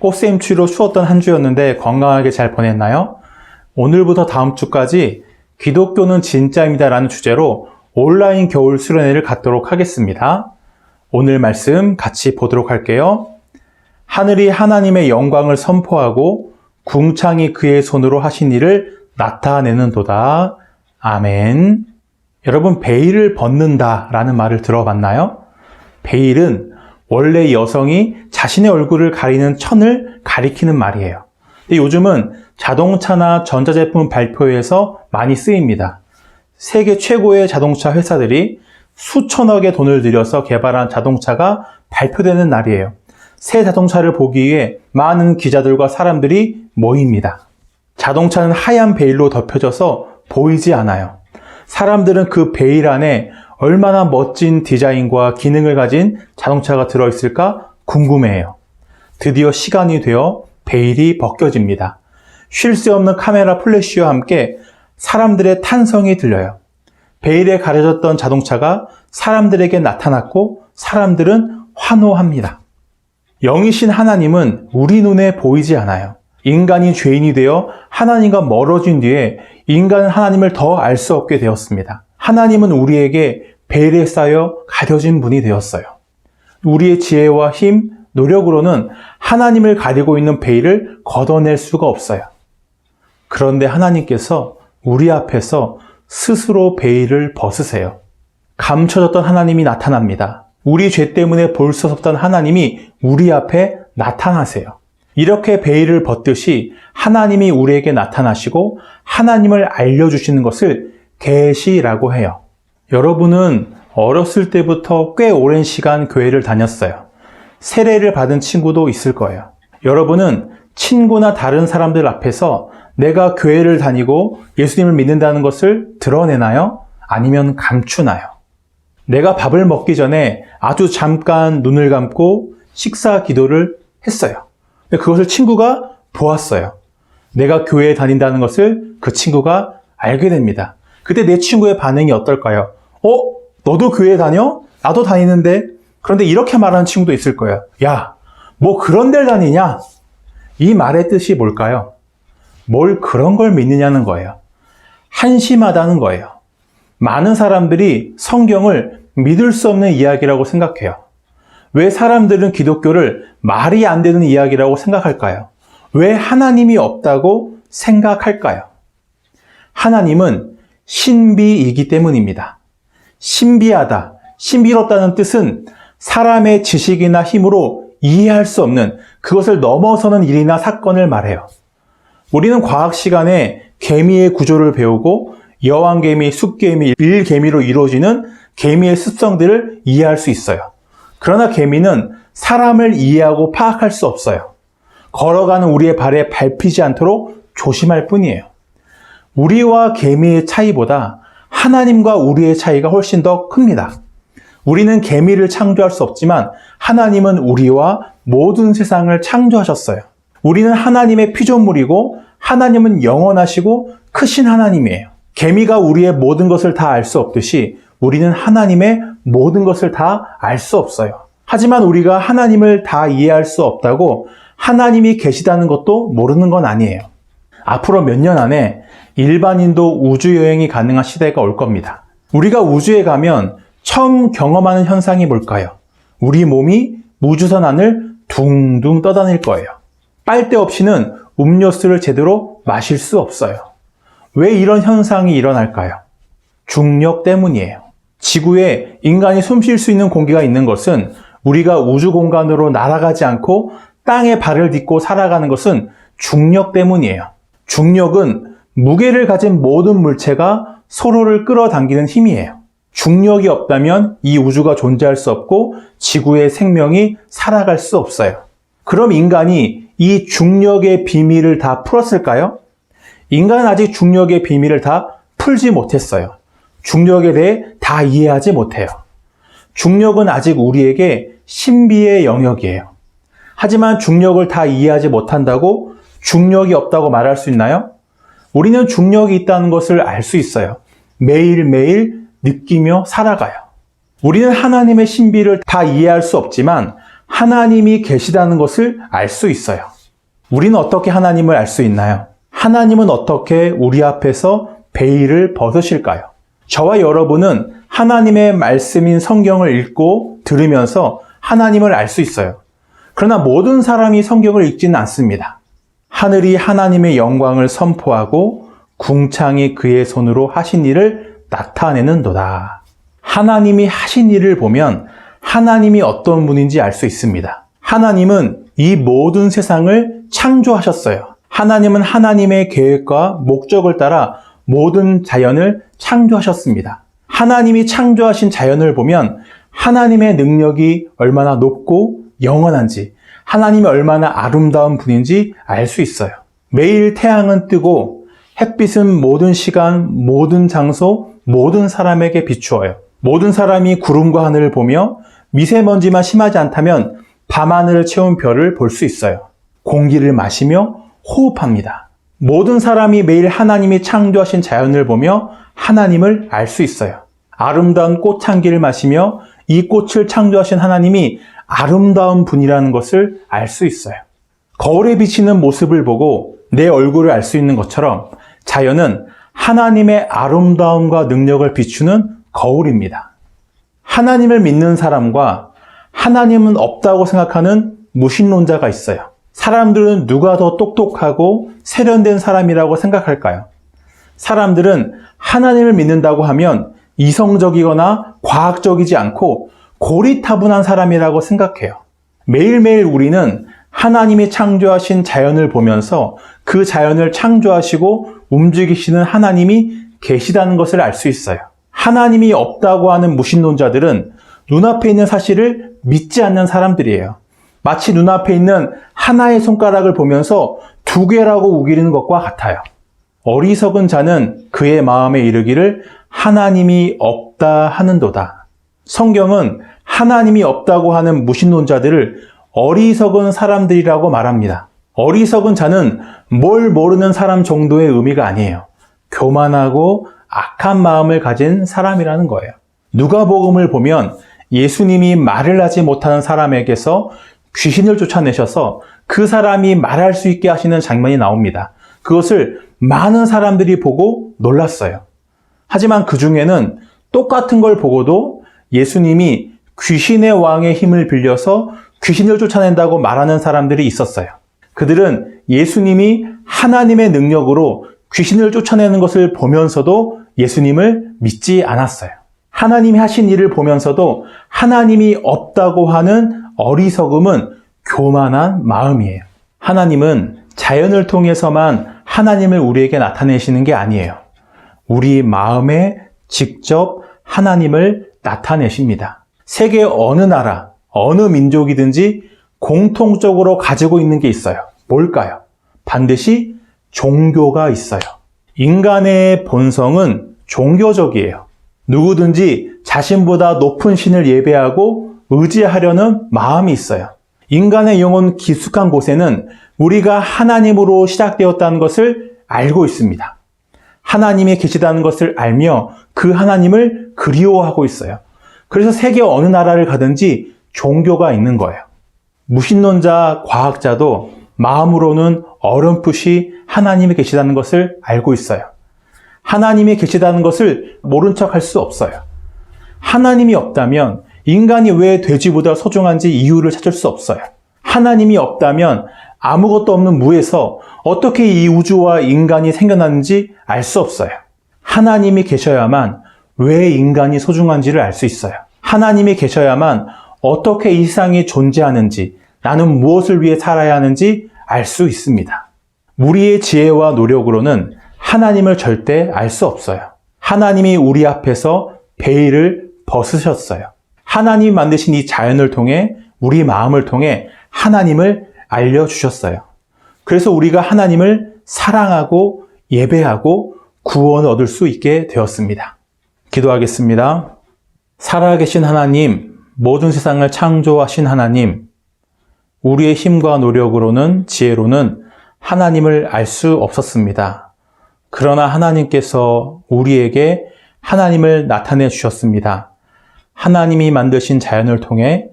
꽃샘추위로 추웠던 한 주였는데 건강하게 잘 보냈나요? 오늘부터 다음 주까지 기독교는 진짜입니다 라는 주제로 온라인 겨울 수련회를 갖도록 하겠습니다. 오늘 말씀 같이 보도록 할게요. 하늘이 하나님의 영광을 선포하고 궁창이 그의 손으로 하신 일을 나타내는도다. 아멘. 여러분, 베일을 벗는다 라는 말을 들어봤나요? 베일은 원래 여성이 자신의 얼굴을 가리는 천을 가리키는 말이에요. 근데 요즘은 자동차나 전자제품 발표회에서 많이 쓰입니다. 세계 최고의 자동차 회사들이 수천억의 돈을 들여서 개발한 자동차가 발표되는 날이에요. 새 자동차를 보기 위해 많은 기자들과 사람들이 모입니다. 자동차는 하얀 베일로 덮여져서 보이지 않아요. 사람들은 그 베일 안에 얼마나 멋진 디자인과 기능을 가진 자동차가 들어있을까 궁금해해요. 드디어 시간이 되어 베일이 벗겨집니다. 쉴 새 없는 카메라 플래시와 함께 사람들의 탄성이 들려요. 베일에 가려졌던 자동차가 사람들에게 나타났고 사람들은 환호합니다. 영이신 하나님은 우리 눈에 보이지 않아요. 인간이 죄인이 되어 하나님과 멀어진 뒤에 인간은 하나님을 더 알 수 없게 되었습니다. 하나님은 우리에게 베일에 쌓여 가려진 분이 되었어요. 우리의 지혜와 힘, 노력으로는 하나님을 가리고 있는 베일을 걷어낼 수가 없어요. 그런데 하나님께서 우리 앞에서 스스로 베일을 벗으세요. 감춰졌던 하나님이 나타납니다. 우리 죄 때문에 볼 수 없던 하나님이 우리 앞에 나타나세요. 이렇게 베일을 벗듯이 하나님이 우리에게 나타나시고 하나님을 알려주시는 것을 계시라고 해요. 여러분은 어렸을 때부터 꽤 오랜 시간 교회를 다녔어요. 세례를 받은 친구도 있을 거예요. 여러분은 친구나 다른 사람들 앞에서 내가 교회를 다니고 예수님을 믿는다는 것을 드러내나요? 아니면 감추나요? 내가 밥을 먹기 전에 아주 잠깐 눈을 감고 식사 기도를 했어요. 그것을 친구가 보았어요. 내가 교회에 다닌다는 것을 그 친구가 알게 됩니다. 그때 내 친구의 반응이 어떨까요? 너도 교회에 다녀? 나도 다니는데? 그런데 이렇게 말하는 친구도 있을 거예요. 야, 뭐 그런 데를 다니냐? 이 말의 뜻이 뭘까요? 뭘 그런 걸 믿느냐는 거예요. 한심하다는 거예요. 많은 사람들이 성경을 믿을 수 없는 이야기라고 생각해요. 왜 사람들은 기독교를 말이 안 되는 이야기라고 생각할까요? 왜 하나님이 없다고 생각할까요? 하나님은 신비이기 때문입니다. 신비하다, 신비롭다는 뜻은 사람의 지식이나 힘으로 이해할 수 없는 그것을 넘어서는 일이나 사건을 말해요. 우리는 과학 시간에 개미의 구조를 배우고 여왕개미, 숫개미, 일개미로 이루어지는 개미의 습성들을 이해할 수 있어요. 그러나 개미는 사람을 이해하고 파악할 수 없어요. 걸어가는 우리의 발에 밟히지 않도록 조심할 뿐이에요. 우리와 개미의 차이보다 하나님과 우리의 차이가 훨씬 더 큽니다. 우리는 개미를 창조할 수 없지만 하나님은 우리와 모든 세상을 창조하셨어요. 우리는 하나님의 피조물이고 하나님은 영원하시고 크신 하나님이에요. 개미가 우리의 모든 것을 다 알 수 없듯이 우리는 하나님의 모든 것을 다 알 수 없어요. 하지만 우리가 하나님을 다 이해할 수 없다고 하나님이 계시다는 것도 모르는 건 아니에요. 앞으로 몇 년 안에 일반인도 우주여행이 가능한 시대가 올 겁니다. 우리가 우주에 가면 처음 경험하는 현상이 뭘까요? 우리 몸이 우주선 안을 둥둥 떠다닐 거예요. 빨대 없이는 음료수를 제대로 마실 수 없어요. 왜 이런 현상이 일어날까요? 중력 때문이에요. 지구에 인간이 숨 쉴 수 있는 공기가 있는 것은 우리가 우주 공간으로 날아가지 않고 땅에 발을 딛고 살아가는 것은 중력 때문이에요. 중력은 무게를 가진 모든 물체가 서로를 끌어당기는 힘이에요. 중력이 없다면 이 우주가 존재할 수 없고 지구의 생명이 살아갈 수 없어요. 그럼 인간이 이 중력의 비밀을 다 풀었을까요? 인간은 아직 중력의 비밀을 다 풀지 못했어요. 중력에 대해 다 이해하지 못해요. 중력은 아직 우리에게 신비의 영역이에요. 하지만 중력을 다 이해하지 못한다고 중력이 없다고 말할 수 있나요? 우리는 중력이 있다는 것을 알 수 있어요. 매일매일 느끼며 살아가요. 우리는 하나님의 신비를 다 이해할 수 없지만 하나님이 계시다는 것을 알 수 있어요. 우리는 어떻게 하나님을 알 수 있나요? 하나님은 어떻게 우리 앞에서 베일을 벗으실까요? 저와 여러분은 하나님의 말씀인 성경을 읽고 들으면서 하나님을 알 수 있어요. 그러나 모든 사람이 성경을 읽지는 않습니다. 하늘이 하나님의 영광을 선포하고 궁창이 그의 손으로 하신 일을 나타내는도다. 하나님이 하신 일을 보면 하나님이 어떤 분인지 알 수 있습니다. 하나님은 이 모든 세상을 창조하셨어요. 하나님은 하나님의 계획과 목적을 따라 모든 자연을 창조하셨습니다. 하나님이 창조하신 자연을 보면 하나님의 능력이 얼마나 높고 영원한지, 하나님이 얼마나 아름다운 분인지 알 수 있어요. 매일 태양은 뜨고 햇빛은 모든 시간, 모든 장소, 모든 사람에게 비추어요. 모든 사람이 구름과 하늘을 보며 미세먼지만 심하지 않다면 밤하늘을 채운 별을 볼 수 있어요. 공기를 마시며 호흡합니다. 모든 사람이 매일 하나님이 창조하신 자연을 보며 하나님을 알 수 있어요. 아름다운 꽃향기를 마시며 이 꽃을 창조하신 하나님이 아름다운 분이라는 것을 알 수 있어요. 거울에 비치는 모습을 보고 내 얼굴을 알 수 있는 것처럼 자연은 하나님의 아름다움과 능력을 비추는 거울입니다. 하나님을 믿는 사람과 하나님은 없다고 생각하는 무신론자가 있어요. 사람들은 누가 더 똑똑하고 세련된 사람이라고 생각할까요? 사람들은 하나님을 믿는다고 하면 이성적이거나 과학적이지 않고 고리타분한 사람이라고 생각해요. 매일매일 우리는 하나님이 창조하신 자연을 보면서 그 자연을 창조하시고 움직이시는 하나님이 계시다는 것을 알 수 있어요. 하나님이 없다고 하는 무신론자들은 눈앞에 있는 사실을 믿지 않는 사람들이에요. 마치 눈앞에 있는 하나의 손가락을 보면서 두 개라고 우기는 것과 같아요. 어리석은 자는 그의 마음에 이르기를 하나님이 없다 하는도다. 성경은 하나님이 없다고 하는 무신론자들을 어리석은 사람들이라고 말합니다. 어리석은 자는 뭘 모르는 사람 정도의 의미가 아니에요. 교만하고 악한 마음을 가진 사람이라는 거예요. 누가복음을 보면 예수님이 말을 하지 못하는 사람에게서 귀신을 쫓아내셔서 그 사람이 말할 수 있게 하시는 장면이 나옵니다. 그것을 많은 사람들이 보고 놀랐어요. 하지만 그 중에는 똑같은 걸 보고도 예수님이 귀신의 왕의 힘을 빌려서 귀신을 쫓아낸다고 말하는 사람들이 있었어요. 그들은 예수님이 하나님의 능력으로 귀신을 쫓아내는 것을 보면서도 예수님을 믿지 않았어요. 하나님이 하신 일을 보면서도 하나님이 없다고 하는 어리석음은 교만한 마음이에요. 하나님은 자연을 통해서만 하나님을 우리에게 나타내시는 게 아니에요. 우리 마음에 직접 하나님을 나타내십니다. 세계 어느 나라, 어느 민족이든지 공통적으로 가지고 있는 게 있어요. 뭘까요? 반드시 종교가 있어요. 인간의 본성은 종교적이에요. 누구든지 자신보다 높은 신을 예배하고 의지하려는 마음이 있어요. 인간의 영혼 깊숙한 곳에는 우리가 하나님으로 시작되었다는 것을 알고 있습니다. 하나님이 계시다는 것을 알며 그 하나님을 그리워하고 있어요. 그래서 세계 어느 나라를 가든지 종교가 있는 거예요. 무신론자, 과학자도 마음으로는 어렴풋이 하나님이 계시다는 것을 알고 있어요. 하나님이 계시다는 것을 모른 척 할 수 없어요. 하나님이 없다면 인간이 왜 돼지보다 소중한지 이유를 찾을 수 없어요. 하나님이 없다면 아무것도 없는 무에서 어떻게 이 우주와 인간이 생겨났는지 알 수 없어요. 하나님이 계셔야만 왜 인간이 소중한지를 알 수 있어요. 하나님이 계셔야만 어떻게 이 세상이 존재하는지, 나는 무엇을 위해 살아야 하는지 알 수 있습니다. 우리의 지혜와 노력으로는 하나님을 절대 알 수 없어요. 하나님이 우리 앞에서 베일을 벗으셨어요. 하나님이 만드신 이 자연을 통해 우리 마음을 통해 하나님을 알려주셨어요. 그래서 우리가 하나님을 사랑하고 예배하고 구원을 얻을 수 있게 되었습니다. 기도하겠습니다. 살아계신 하나님, 모든 세상을 창조하신 하나님, 우리의 힘과 노력으로는, 지혜로는 하나님을 알 수 없었습니다. 그러나 하나님께서 우리에게 하나님을 나타내 주셨습니다. 하나님이 만드신 자연을 통해,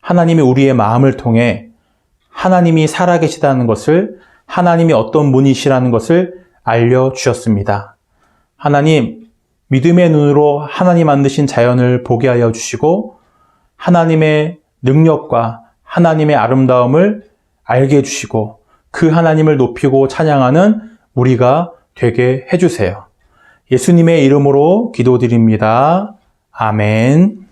하나님이 우리의 마음을 통해 하나님이 살아계시다는 것을, 하나님이 어떤 분이시라는 것을 알려주셨습니다. 하나님, 믿음의 눈으로 하나님 만드신 자연을 보게 하여 주시고 하나님의 능력과 하나님의 아름다움을 알게 해주시고 그 하나님을 높이고 찬양하는 우리가 되게 해주세요. 예수님의 이름으로 기도드립니다. 아멘.